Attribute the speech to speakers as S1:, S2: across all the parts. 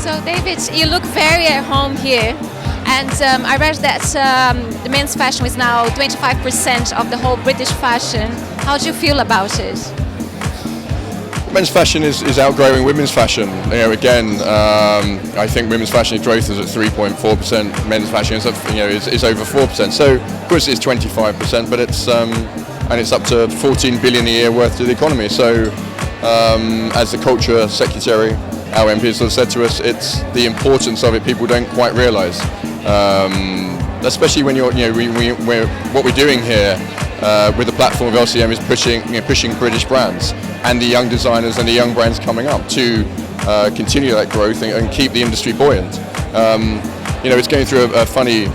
S1: So David, you look very at home here. And I read that the men's fashion is now 25% of the whole British fashion. How do you feel about it?
S2: Men's fashion is outgrowing women's fashion. Again, I think women's fashion growth is at 3.4%. Men's fashion is over 4%. So of course it's 25%, but it's up to 14 billion a year worth to the economy. So as the culture secretary, our MPs have said to us, it's the importance of it people don't quite realise. Especially when what we're doing here with the platform of LCM is pushing British brands and the young designers and the young brands coming up to continue that growth and keep the industry buoyant. It's going through a funny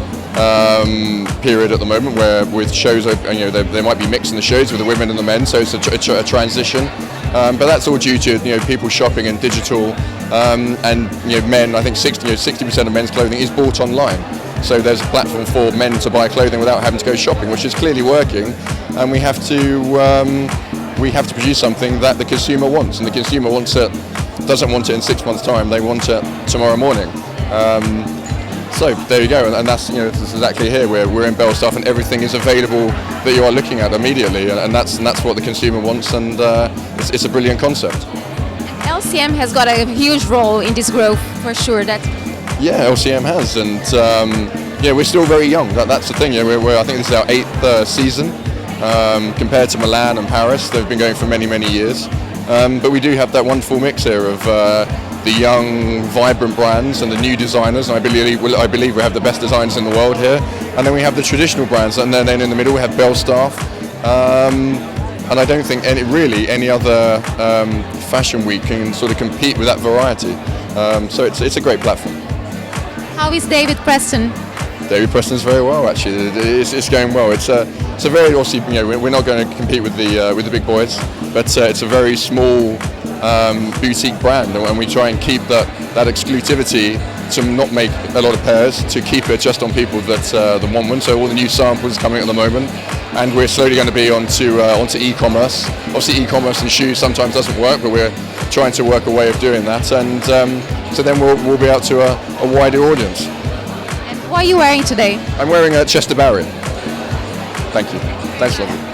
S2: period at the moment where with shows, they might be mixing the shows with the women and the men, so it's a transition. But that's all due to people shopping in digital, and men. I think 60% of men's clothing is bought online. So there's a platform for men to buy clothing without having to go shopping, which is clearly working. And we have to produce something that the consumer wants, and the consumer doesn't want it in 6 months' time. They want it tomorrow morning. So there you go, and that's that's exactly here. We're in Belstaff, and everything is available that you are looking at immediately, and that's what the consumer wants, and it's a brilliant concept.
S1: LCM has got a huge role in this growth, for sure.
S2: Yeah, LCM has, and we're still very young. That's the thing. I think this is our 8th season compared to Milan and Paris. They've been going for many years, but we do have that wonderful mix here of the young, vibrant brands and the new designers. And I believe we have the best designers in the world here. And then we have the traditional brands, and then in the middle we have Belstaff. And I don't think any other fashion week can sort of compete with that variety. So it's a great platform.
S1: How is David Preston?
S2: David Preston's very well, actually. It's going well. It's a very, obviously, we're not going to compete with the big boys, but it's a very small boutique brand, and we try and keep that exclusivity to not make a lot of pairs, to keep it just on people that want one. So all the new samples coming at the moment, and we're slowly going to be onto e-commerce. Obviously, e-commerce and shoes sometimes doesn't work, but we're trying to work a way of doing that, and so then we'll be out to a wider audience.
S1: What are you wearing today?
S2: I'm wearing a Chester Barry. Thank you. Thanks, lovely.